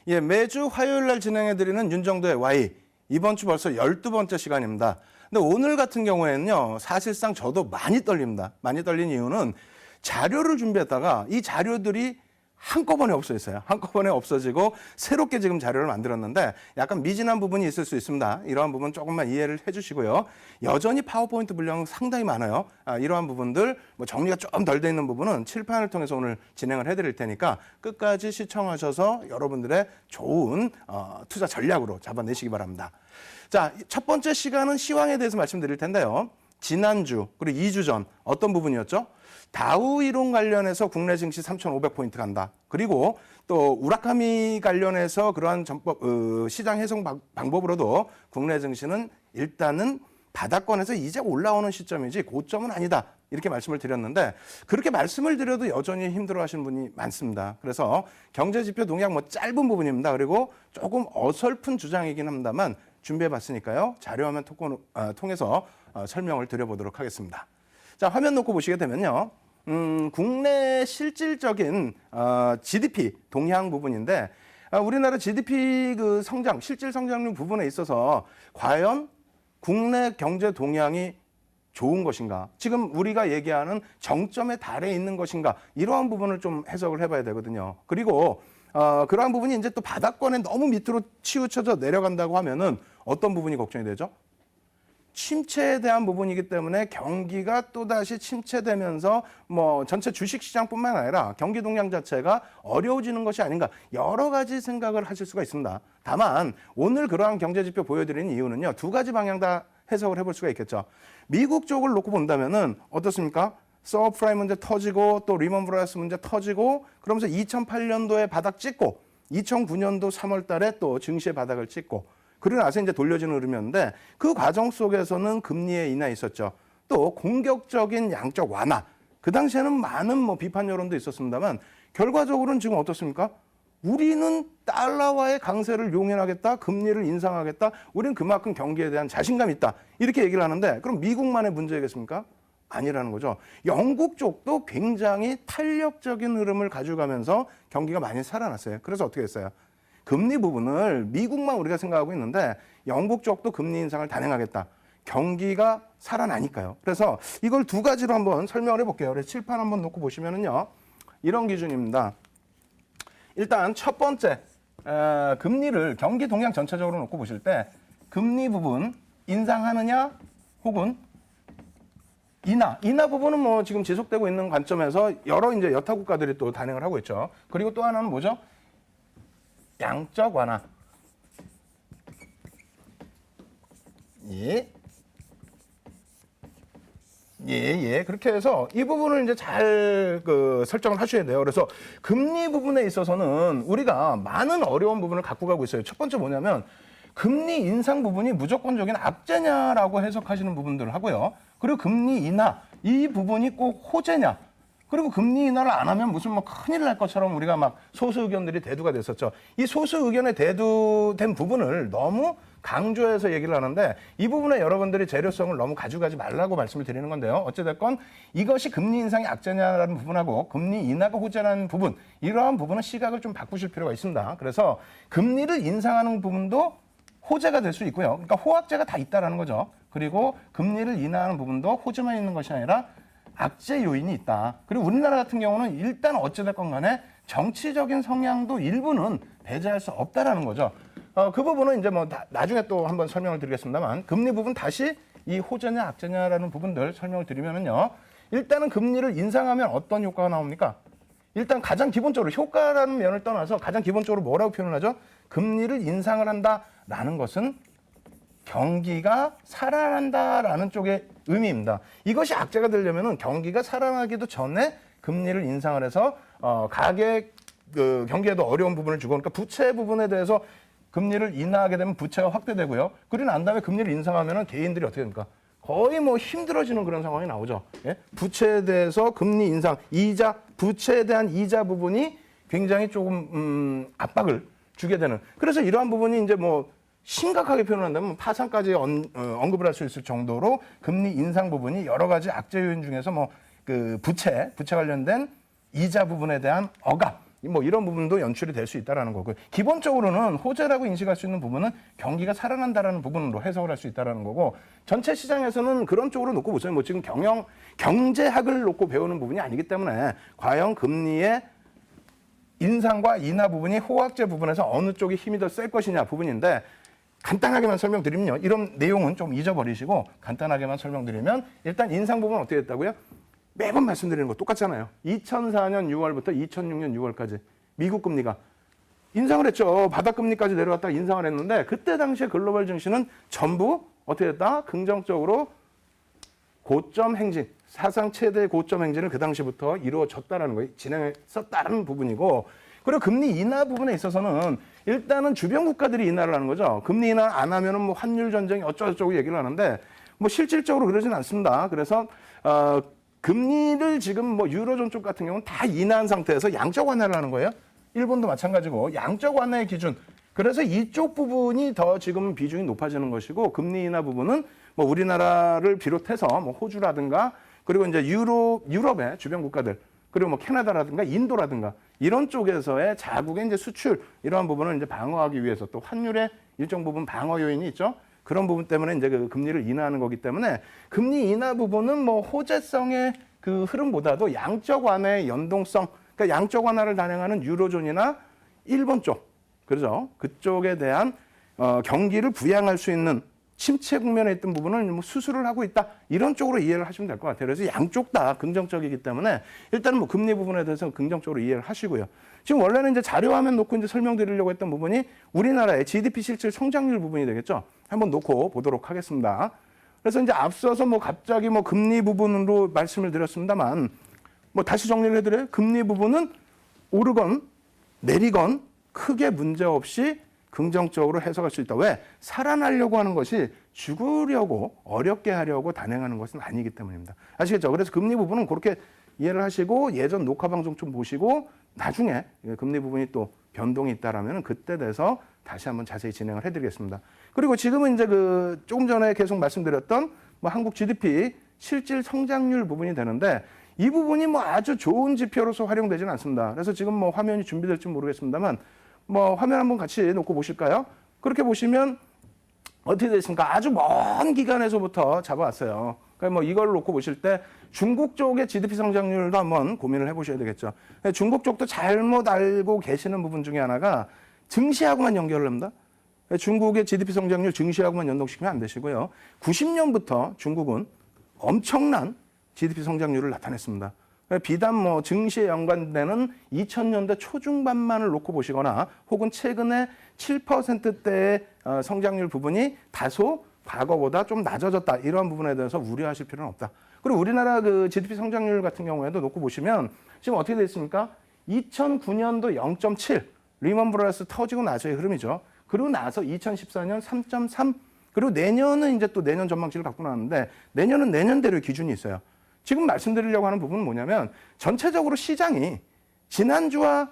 예, 매주 화요일 날 진행해드리는 윤정도의 Y. 이번 주 벌써 12번째 시간입니다. 근데 오늘 같은 경우에는요, 사실상 저도 많이 떨립니다. 많이 떨린 이유는 자료를 준비했다가 이 자료들이 한꺼번에 없어졌어요. 한꺼번에 없어지고 새롭게 지금 자료를 만들었는데 약간 미진한 부분이 있을 수 있습니다. 이러한 부분 조금만 이해를 해주시고요. 여전히 파워포인트 분량 상당히 많아요. 이러한 부분들 정리가 좀 덜 돼 있는 부분은 칠판을 통해서 오늘 진행을 해드릴 테니까 끝까지 시청하셔서 여러분들의 좋은 투자 전략으로 잡아내시기 바랍니다. 자, 첫 번째 시간은 시황에 대해서 말씀드릴 텐데요. 지난주 그리고 2주 전 어떤 부분이었죠? 다우 이론 관련해서 국내 증시 3,500포인트 간다. 그리고 또 우라카미 관련해서 그러한 전법, 시장 해석 방법으로도 국내 증시는 일단은 바닥권에서 이제 올라오는 시점이지 고점은 아니다. 이렇게 말씀을 드렸는데 그렇게 말씀을 드려도 여전히 힘들어 하시는 분이 많습니다. 그래서 경제지표 동향 짧은 부분입니다. 그리고 조금 어설픈 주장이긴 합니다만 준비해 봤으니까요. 자료화면 통해서 설명을 드려보도록 하겠습니다. 자, 화면 놓고 보시게 되면요. 국내 실질적인 GDP 동향 부분인데 우리나라 GDP 그 성장, 실질 성장률 부분에 있어서 과연 국내 경제 동향이 좋은 것인가? 지금 우리가 얘기하는 정점에 달해 있는 것인가? 이러한 부분을 좀 해석을 해봐야 되거든요. 그리고 그러한 부분이 이제 또 바닥권에 너무 밑으로 치우쳐져 내려간다고 하면은 어떤 부분이 걱정이 되죠? 침체에 대한 부분이기 때문에 경기가 또다시 침체되면서 전체 주식시장뿐만 아니라 경기 동향 자체가 어려워지는 것이 아닌가 여러 가지 생각을 하실 수가 있습니다. 다만 오늘 그러한 경제지표 보여드리는 이유는요. 두 가지 방향 다 해석을 해볼 수가 있겠죠. 미국 쪽을 놓고 본다면은 어떻습니까? 서브프라임 문제 터지고 또 리먼 브라더스 문제 터지고 그러면서 2008년도에 바닥 찍고 2009년도 3월 달에 또 증시의 바닥을 찍고 그러고 나서 이제 돌려지는 흐름이었는데 그 과정 속에서는 금리의 인하 있었죠. 또 공격적인 양적 완화. 그 당시에는 많은 비판 여론도 있었습니다만 결과적으로는 지금 어떻습니까? 우리는 달러와의 강세를 용인하겠다. 금리를 인상하겠다. 우리는 그만큼 경기에 대한 자신감이 있다. 이렇게 얘기를 하는데 그럼 미국만의 문제겠습니까? 아니라는 거죠. 영국 쪽도 굉장히 탄력적인 흐름을 가져가면서 경기가 많이 살아났어요. 그래서 어떻게 했어요? 금리 부분을 미국만 우리가 생각하고 있는데 영국 쪽도 금리 인상을 단행하겠다. 경기가 살아나니까요. 그래서 이걸 두 가지로 한번 설명을 해볼게요. 그래서 칠판 한번 놓고 보시면은요. 이런 기준입니다. 일단 첫 번째 금리를 경기 동향 전체적으로 놓고 보실 때 금리 부분 인상하느냐 혹은 인하 부분은 지금 지속되고 있는 관점에서 여러 이제 여타 국가들이 또 단행을 하고 있죠. 그리고 또 하나는 뭐죠? 양적 완화. 그렇게 해서 이 부분을 이제 잘 설정을 하셔야 돼요. 그래서 금리 부분에 있어서는 우리가 많은 어려운 부분을 갖고 가고 있어요. 첫 번째 뭐냐면 금리 인상 부분이 무조건적인 악재냐라고 해석하시는 부분들을 하고요. 그리고 금리 인하 이 부분이 꼭 호재냐. 그리고 금리 인하를 안 하면 무슨 큰일 날 것처럼 우리가 소수 의견들이 대두가 됐었죠. 이 소수 의견에 대두된 부분을 너무 강조해서 얘기를 하는데 이 부분에 여러분들이 재료성을 너무 가져가지 말라고 말씀을 드리는 건데요. 어찌됐건 이것이 금리 인상이 악재냐라는 부분하고 금리 인하가 호재라는 부분 이러한 부분은 시각을 좀 바꾸실 필요가 있습니다. 그래서 금리를 인상하는 부분도 호재가 될 수 있고요. 그러니까 호악재가 다 있다라는 거죠. 그리고 금리를 인하하는 부분도 호재만 있는 것이 아니라 악재 요인이 있다. 그리고 우리나라 같은 경우는 일단 어찌됐건 간에 정치적인 성향도 일부는 배제할 수 없다라는 거죠. 그 부분은 이제 나중에 또 한번 설명을 드리겠습니다만 금리 부분 다시 이 호재냐 악재냐라는 부분들 설명을 드리면은요. 일단은 금리를 인상하면 어떤 효과가 나옵니까? 일단 가장 기본적으로 효과라는 면을 떠나서 가장 기본적으로 뭐라고 표현하죠? 금리를 인상을 한다라는 것은 경기가 살아난다라는 쪽의 의미입니다. 이것이 악재가 되려면 경기가 살아나기도 전에 금리를 인상을 해서 가계 경기에도 어려운 부분을 주고 그러니까 부채 부분에 대해서 금리를 인하하게 되면 부채가 확대되고요. 그리고 난 다음에 금리를 인상하면 개인들이 어떻게 됩니까? 거의 힘들어지는 그런 상황이 나오죠. 예? 부채에 대해서 금리 인상, 이자, 부채에 대한 이자 부분이 굉장히 조금 압박을 주게 되는. 그래서 이러한 부분이 이제 심각하게 표현한다면 파산까지 언급을 할 수 있을 정도로 금리 인상 부분이 여러 가지 악재 요인 중에서 부채 관련된 이자 부분에 대한 억압 뭐 이런 부분도 연출이 될 수 있다라는 거고요. 기본적으로는 호재라고 인식할 수 있는 부분은 경기가 살아난다라는 부분으로 해석을 할 수 있다라는 거고 전체 시장에서는 그런 쪽으로 놓고 보세요. 뭐 지금 경제학을 놓고 배우는 부분이 아니기 때문에 과연 금리의 인상과 인하 부분이 호황제 부분에서 어느 쪽이 힘이 더 셀 것이냐 부분인데 간단하게만 설명드리면요. 이런 내용은 좀 잊어버리시고 간단하게만 설명드리면 일단 인상 부분은 어떻게 됐다고요? 매번 말씀드리는 거 똑같잖아요. 2004년 6월부터 2006년 6월까지 미국 금리가 인상을 했죠. 바닥금리까지 내려갔다가 인상을 했는데 그때 당시에 글로벌 증시는 전부 어떻게 됐다? 긍정적으로 고점 행진, 사상 최대 고점 행진을 그 당시부터 이루어졌다라는 거예요. 진행했었다는 부분이고 그리고 금리 인하 부분에 있어서는 일단은 주변 국가들이 인하를 하는 거죠. 금리 인하 안 하면은 뭐 환율 전쟁이 어쩌고저쩌고 얘기를 하는데 뭐 실질적으로 그러진 않습니다. 그래서 금리를 지금 뭐 유로존 쪽 같은 경우는 다 인하한 상태에서 양적 완화를 하는 거예요. 일본도 마찬가지고 양적 완화의 기준. 그래서 이쪽 부분이 더 지금 비중이 높아지는 것이고 금리 인하 부분은 뭐 우리나라를 비롯해서 뭐 호주라든가 그리고 이제 유럽의 주변 국가들 그리고 뭐 캐나다라든가 인도라든가 이런 쪽에서의 자국의 이제 수출 이러한 부분을 이제 방어하기 위해서 또 환율의 일정 부분 방어 요인이 있죠. 그런 부분 때문에 이제 그 금리를 인하하는 거기 때문에 금리 인하 부분은 뭐 호재성의 그 흐름보다도 양적 완화의 연동성, 그러니까 양적 완화를 단행하는 유로존이나 일본 쪽, 그렇죠? 그쪽에 대한 경기를 부양할 수 있는 침체 국면에 있던 부분을 뭐 수술을 하고 있다 이런 쪽으로 이해를 하시면 될 것 같아요. 그래서 양쪽 다 긍정적이기 때문에 일단은 뭐 금리 부분에 대해서 긍정적으로 이해를 하시고요. 지금 원래는 이제 자료화면 놓고 이제 설명드리려고 했던 부분이 우리나라의 GDP 실질 성장률 부분이 되겠죠. 한번 놓고 보도록 하겠습니다. 그래서 이제 앞서서 뭐 갑자기 뭐 금리 부분으로 말씀을 드렸습니다만 뭐 다시 정리를 해드려요. 금리 부분은 오르건 내리건 크게 문제 없이 긍정적으로 해석할 수 있다. 왜? 살아나려고 하는 것이 죽으려고 어렵게 하려고 단행하는 것은 아니기 때문입니다. 아시겠죠? 그래서 금리 부분은 그렇게 이해를 하시고 예전 녹화 방송 좀 보시고 나중에 금리 부분이 또 변동이 있다라면 그때 돼서 다시 한번 자세히 진행을 해드리겠습니다. 그리고 지금은 이제 그 조금 전에 계속 말씀드렸던 뭐 한국 GDP 실질 성장률 부분이 되는데 이 부분이 뭐 아주 좋은 지표로서 활용되지는 않습니다. 그래서 지금 뭐 화면이 준비될지 모르겠습니다만 뭐 화면 한번 같이 놓고 보실까요? 그렇게 보시면 어떻게 됐습니까? 아주 먼 기간에서부터 잡아왔어요. 그러니까 뭐 이걸 놓고 보실 때 중국 쪽의 GDP 성장률도 한번 고민을 해보셔야 되겠죠. 중국 쪽도 잘못 알고 계시는 부분 중에 하나가 증시하고만 연결을 합니다. 중국의 GDP 성장률 증시하고만 연동시키면 안 되시고요. 90년부터 중국은 엄청난 GDP 성장률을 나타냈습니다. 비단 뭐 증시에 연관되는 2000년대 초중반만을 놓고 보시거나 혹은 최근에 7%대의 성장률 부분이 다소 과거보다 좀 낮아졌다. 이러한 부분에 대해서 우려하실 필요는 없다. 그리고 우리나라 그 GDP 성장률 같은 경우에도 놓고 보시면 지금 어떻게 됐습니까? 2009년도 0.7 리먼 브라더스 터지고 나서의 흐름이죠. 그리고 나서 2014년 3.3 그리고 내년은 이제 또 내년 전망치를 갖고 나왔는데 내년은 내년대로의 기준이 있어요. 지금 말씀드리려고 하는 부분은 뭐냐면 전체적으로 시장이 지난주와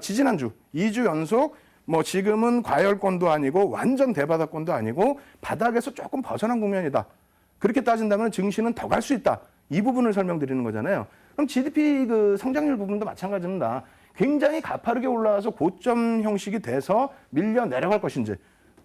지지난주 2주 연속 뭐 지금은 과열권도 아니고 완전 대바닥권도 아니고 바닥에서 조금 벗어난 국면이다. 그렇게 따진다면 증시는 더 갈 수 있다. 이 부분을 설명드리는 거잖아요. 그럼 GDP 그 성장률 부분도 마찬가지입니다. 굉장히 가파르게 올라와서 고점 형식이 돼서 밀려 내려갈 것인지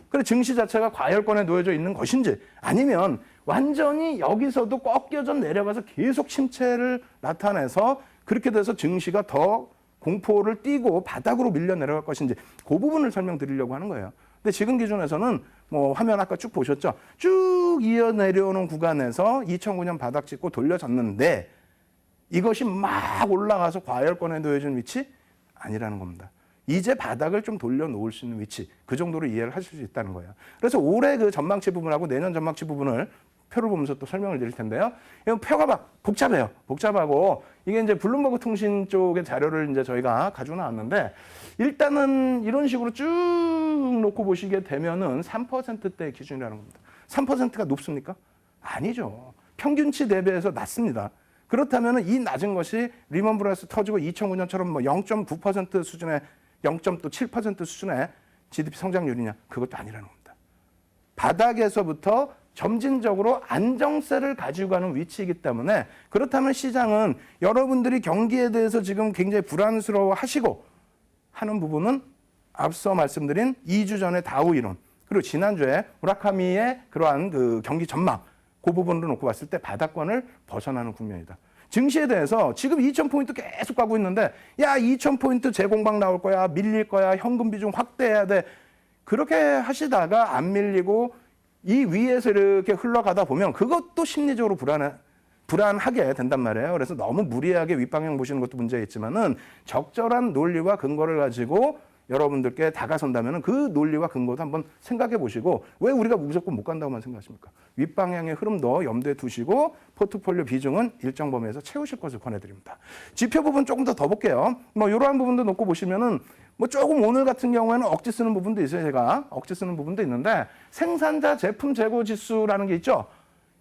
그래 증시 자체가 과열권에 놓여져 있는 것인지 아니면 완전히 여기서도 꺾여져 내려가서 계속 침체를 나타내서 그렇게 돼서 증시가 더 공포를 띠고 바닥으로 밀려 내려갈 것인지 그 부분을 설명드리려고 하는 거예요. 근데 지금 기준에서는 뭐 화면 아까 쭉 보셨죠? 쭉 이어 내려오는 구간에서 2009년 바닥 찍고 돌려졌는데 이것이 막 올라가서 과열권에 놓여진 위치 아니라는 겁니다. 이제 바닥을 좀 돌려놓을 수 있는 위치 그 정도로 이해를 하실 수 있다는 거예요. 그래서 올해 그 전망치 부분하고 내년 전망치 부분을 표를 보면서 또 설명을 드릴 텐데요. 이 표가 막 복잡해요. 복잡하고 이게 이제 블룸버그 통신 쪽의 자료를 이제 저희가 가지고 나왔는데 일단은 이런 식으로 쭉 놓고 보시게 되면은 3%대의 기준이라는 겁니다. 3%가 높습니까? 아니죠. 평균치 대비해서 낮습니다. 그렇다면 이 낮은 것이 리먼 브라더스 터지고 2009년처럼 뭐 0.9% 수준의 0.7% 수준의 GDP 성장률이냐? 그것도 아니라는 겁니다. 바닥에서부터 점진적으로 안정세를 가지고 가는 위치이기 때문에 그렇다면 시장은 여러분들이 경기에 대해서 지금 굉장히 불안스러워 하시고 하는 부분은 앞서 말씀드린 2주 전에 다우 이론, 그리고 지난주에 무라카미의 그러한 그 경기 전망, 그 부분으로 놓고 봤을 때 바닥권을 벗어나는 국면이다. 증시에 대해서 지금 2,000포인트 계속 가고 있는데, 야, 2,000포인트 재공방 나올 거야, 밀릴 거야, 현금 비중 확대해야 돼. 그렇게 하시다가 안 밀리고 이 위에서 이렇게 흘러가다 보면 그것도 심리적으로 불안하게 된단 말이에요. 그래서 너무 무리하게 윗방향 보시는 것도 문제겠지만은 적절한 논리와 근거를 가지고 여러분들께 다가선다면 그 논리와 근거도 한번 생각해 보시고, 왜 우리가 무조건 못 간다고만 생각하십니까? 윗방향의 흐름도 염두에 두시고 포트폴리오 비중은 일정 범위에서 채우실 것을 권해드립니다. 지표 부분 조금 더 볼게요. 뭐 이러한 부분도 놓고 보시면은 뭐 조금 오늘 같은 경우에는 억지 쓰는 부분도 있어요. 제가 억지 쓰는 부분도 있는데, 생산자 제품 재고 지수라는 게 있죠.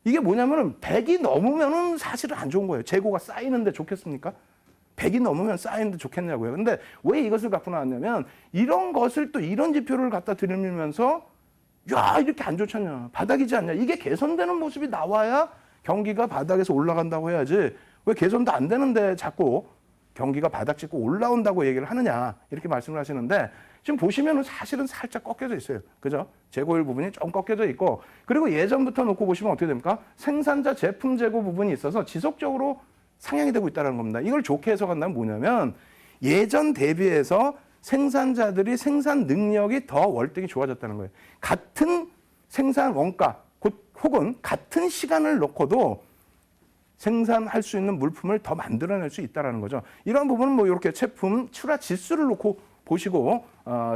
이게 뭐냐면은 100이 넘으면은 사실은 안 좋은 거예요. 재고가 쌓이는데 좋겠습니까? 100이 넘으면 쌓이는데 좋겠냐고요. 근데 왜 이것을 갖고 나왔냐면, 이런 것을 또 이런 지표를 갖다 들이면서 야, 이렇게 안 좋잖냐, 바닥이지 않냐, 이게 개선되는 모습이 나와야 경기가 바닥에서 올라간다고 해야지, 왜 개선도 안 되는데 자꾸 경기가 바닥 찍고 올라온다고 얘기를 하느냐, 이렇게 말씀을 하시는데, 지금 보시면은 사실은 살짝 꺾여져 있어요. 그죠? 재고율 부분이 좀 꺾여져 있고, 그리고 예전부터 놓고 보시면 어떻게 됩니까? 생산자 제품 재고 부분이 있어서 지속적으로 상향이 되고 있다는 겁니다. 이걸 좋게 해석한다면 뭐냐면, 예전 대비해서 생산자들이 생산 능력이 더 월등히 좋아졌다는 거예요. 같은 생산 원가 혹은 같은 시간을 놓고도 생산할 수 있는 물품을 더 만들어낼 수 있다는 거죠. 이런 부분은 뭐 이렇게 제품 출하 지수를 놓고 보시고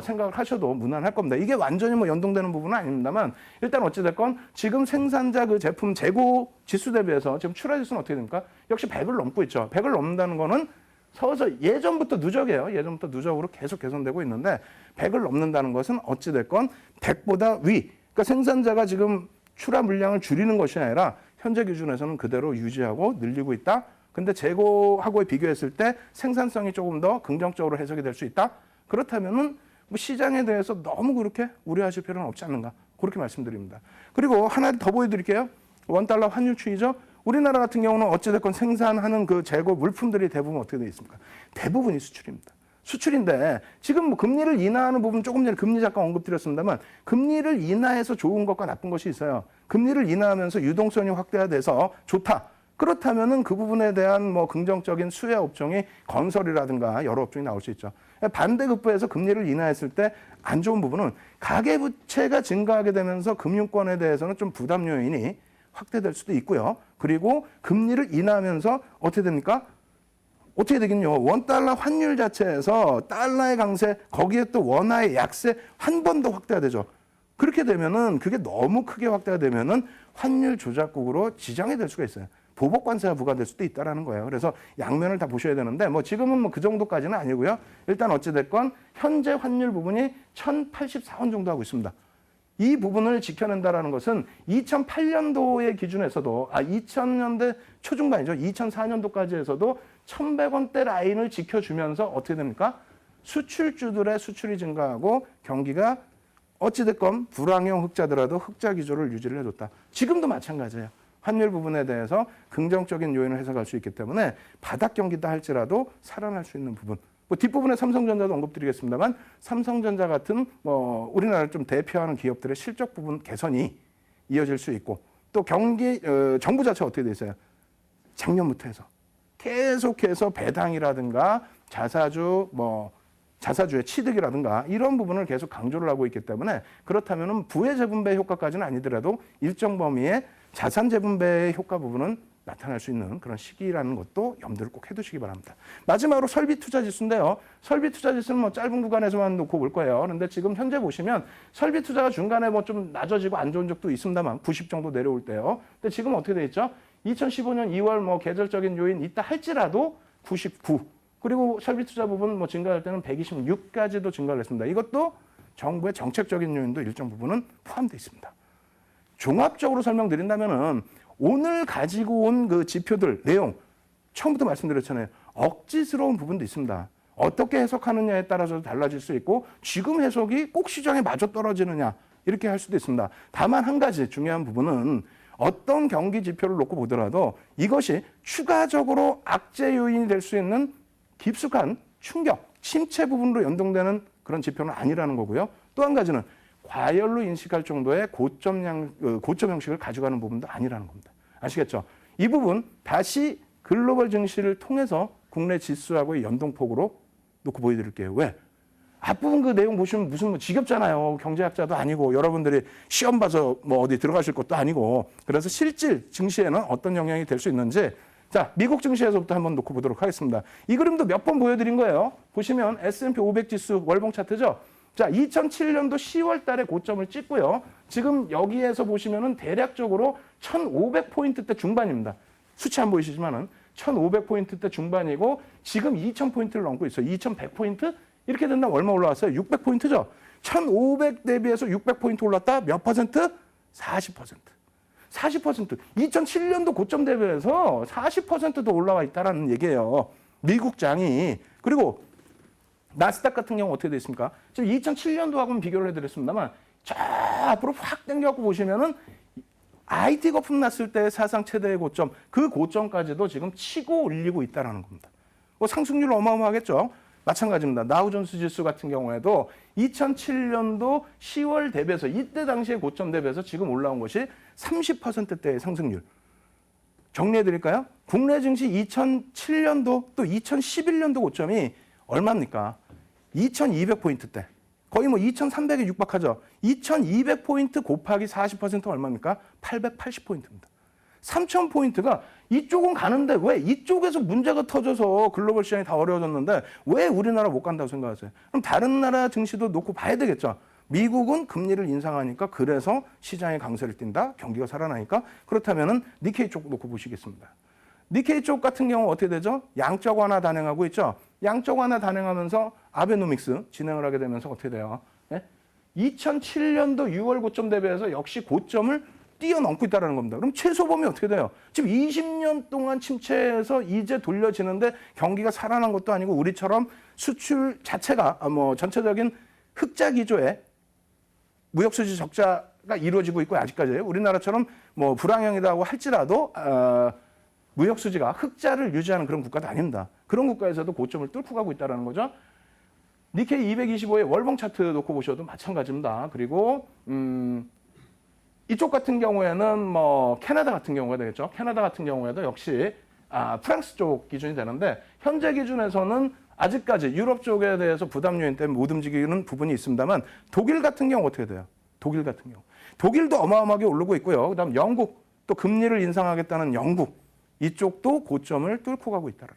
생각을 하셔도 무난할 겁니다. 이게 완전히 뭐 연동되는 부분은 아닙니다만, 일단 어찌됐건 지금 생산자 그 제품 재고 지수 대비해서 지금 출하 지수는 어떻게 됩니까? 역시 100을 넘고 있죠. 100을 넘는다는 거는 서서 예전부터 누적이에요. 예전부터 누적으로 계속 개선되고 있는데, 100을 넘는다는 것은 어찌됐건 100보다 위, 그러니까 생산자가 지금 출하 물량을 줄이는 것이 아니라 현재 기준에서는 그대로 유지하고 늘리고 있다. 근데 재고하고 비교했을 때 생산성이 조금 더 긍정적으로 해석이 될 수 있다. 그렇다면은 뭐 시장에 대해서 너무 그렇게 우려하실 필요는 없지 않는가, 그렇게 말씀드립니다. 그리고 하나 더 보여드릴게요. 원달러 환율 추이죠. 우리나라 같은 경우는 어찌됐건 생산하는 그 재고 물품들이 대부분 어떻게 되어 있습니까? 대부분이 수출입니다. 수출인데 지금 뭐 금리를 인하하는 부분, 조금 전에 금리 잠깐 언급드렸습니다만, 금리를 인하해서 좋은 것과 나쁜 것이 있어요. 금리를 인하하면서 유동성이 확대돼서 좋다. 그렇다면은 그 부분에 대한 뭐 긍정적인 수혜 업종이 건설이라든가 여러 업종이 나올 수 있죠. 반대급부에서 금리를 인하했을 때 안 좋은 부분은 가계부채가 증가하게 되면서 금융권에 대해서는 좀 부담 요인이 확대될 수도 있고요. 그리고 금리를 인하하면서 어떻게 됩니까? 어떻게 되겠냐? 원달러 환율 자체에서 달러의 강세, 거기에 또 원화의 약세 한 번 더 확대가 되죠. 그렇게 되면은, 그게 너무 크게 확대가 되면은 환율 조작국으로 지정이 될 수가 있어요. 보복 관세가 부과될 수도 있다라는 거예요. 그래서 양면을 다 보셔야 되는데, 뭐 지금은 뭐 그 정도까지는 아니고요. 일단 어찌됐건 현재 환율 부분이 1,084원 정도 하고 있습니다. 이 부분을 지켜낸다라는 것은 2008년도의 기준에서도, 2000년대 초중반이죠. 2004년도까지 해서도 1,100원대 라인을 지켜주면서 어떻게 됩니까? 수출주들의 수출이 증가하고 경기가 어찌됐건 불황형 흑자더라도 흑자 기조를 유지를 해줬다. 지금도 마찬가지예요. 환율 부분에 대해서 긍정적인 요인을 해석할 수 있기 때문에 바닥 경기다 할지라도 살아날 수 있는 부분. 뭐 뒷부분에 삼성전자도 언급드리겠습니다만, 삼성전자 같은 뭐 우리나라를 좀 대표하는 기업들의 실적 부분 개선이 이어질 수 있고, 또 경기 정부 자체가 어떻게 돼 있어요? 작년부터 해서 계속해서 배당이라든가 자사주의 취득이라든가 이런 부분을 계속 강조를 하고 있기 때문에, 그렇다면은 부의 재분배 효과까지는 아니더라도 일정 범위의 자산 재분배의 효과 부분은 나타날 수 있는 그런 시기라는 것도 염두를 꼭 해두시기 바랍니다. 마지막으로 설비 투자 지수인데요. 설비 투자 지수는 뭐 짧은 구간에서만 놓고 볼 거예요. 그런데 지금 현재 보시면 설비 투자가 중간에 뭐 좀 낮아지고 안 좋은 적도 있습니다만 90 정도 내려올 때요. 근데 지금 어떻게 돼 있죠? 2015년 2월 뭐 계절적인 요인 있다 할지라도 99. 그리고 설비 투자 부분 뭐 증가할 때는 126까지도 증가를 했습니다. 이것도 정부의 정책적인 요인도 일정 부분은 포함되어 있습니다. 종합적으로 설명드린다면은 오늘 가지고 온 그 지표들 내용, 처음부터 말씀드렸잖아요. 억지스러운 부분도 있습니다. 어떻게 해석하느냐에 따라서 달라질 수 있고, 지금 해석이 꼭 시장에 맞아 떨어지느냐, 이렇게 할 수도 있습니다. 다만 한 가지 중요한 부분은, 어떤 경기 지표를 놓고 보더라도 이것이 추가적으로 악재 요인이 될 수 있는 깊숙한 충격, 침체 부분으로 연동되는 그런 지표는 아니라는 거고요. 또 한 가지는 과열로 인식할 정도의 고점 형식을 가져가는 부분도 아니라는 겁니다. 아시겠죠? 이 부분 다시 글로벌 증시를 통해서 국내 지수하고의 연동폭으로 놓고 보여드릴게요. 왜? 앞부분 그 내용 보시면 무슨 뭐 지겹잖아요. 경제학자도 아니고 여러분들이 시험 봐서 뭐 어디 들어가실 것도 아니고. 그래서 실질 증시에는 어떤 영향이 될 수 있는지 자, 미국 증시에서부터 한번 놓고 보도록 하겠습니다. 이 그림도 몇 번 보여드린 거예요. 보시면 S&P 500 지수 월봉 차트죠. 자, 2007년도 10월 달에 고점을 찍고요. 지금 여기에서 보시면은 대략적으로 1,500포인트대 중반입니다. 수치 안 보이시지만은 1,500포인트대 중반이고 지금 2,000포인트를 넘고 있어요. 2,100포인트? 이렇게 된다면 얼마 올라왔어요? 600포인트죠. 1,500 대비해서 600포인트 올랐다? 몇 퍼센트? 40%. 40%. 2007년도 고점 대비해서 40%도 올라와 있다는 얘기예요. 미국 장이. 그리고 나스닥 같은 경우 어떻게 되어 있습니까? 지금 2007년도하고는 비교를 해드렸습니다만 저 앞으로 확 당겨갖고 보시면은 IT 거품 났을 때 사상 최대의 고점, 그 고점까지도 지금 치고 올리고 있다는 겁니다. 뭐 상승률 어마어마하겠죠? 마찬가지입니다. 다우존스 지수 같은 경우에도 2007년도 10월 대비해서 이때 당시의 고점 대비해서 지금 올라온 것이 30%대의 상승률. 정리해 드릴까요? 국내 증시 2007년도 또 2011년도 고점이 얼마입니까? 2200포인트대. 거의 뭐 2300에 육박하죠. 2200포인트 곱하기 40% 얼마입니까? 880포인트입니다. 3000포인트가 이쪽은 가는데 왜 이쪽에서 문제가 터져서 글로벌 시장이 다 어려워졌는데 왜 우리나라 못 간다고 생각하세요? 그럼 다른 나라 증시도 놓고 봐야 되겠죠. 미국은 금리를 인상하니까 그래서 시장의 강세를 띈다. 경기가 살아나니까. 그렇다면은 니케이 쪽 놓고 보시겠습니다. 니케이 쪽 같은 경우 어떻게 되죠? 양적 완화 단행하고 있죠. 양적 완화 단행하면서 아베노믹스 진행을 하게 되면서 어떻게 돼요? 네? 2007년도 6월 고점 대비해서 역시 고점을 뛰어넘고 있다는 겁니다. 그럼 최소 범위 어떻게 돼요? 지금 20년 동안 침체해서 이제 돌려지는데 경기가 살아난 것도 아니고 우리처럼 수출 자체가 뭐 전체적인 흑자 기조에 무역수지 적자가 이루어지고 있고 아직까지요. 우리나라처럼 뭐 불황형이라고 할지라도 무역수지가 흑자를 유지하는 그런 국가도 아닙니다. 그런 국가에서도 고점을 뚫고 가고 있다는 거죠. 니케이 225의 월봉 차트 놓고 보셔도 마찬가지입니다. 그리고 이쪽 같은 경우에는 뭐 캐나다 같은 경우가 되겠죠. 캐나다 같은 경우에도 역시 프랑스 쪽 기준이 되는데 현재 기준에서는 아직까지 유럽 쪽에 대해서 부담 요인 때문에 못 움직이는 부분이 있습니다만 독일 같은 경우 어떻게 돼요? 독일 같은 경우. 독일도 어마어마하게 오르고 있고요. 그다음 영국 또 금리를 인상하겠다는 영국 이쪽도 고점을 뚫고 가고 있다는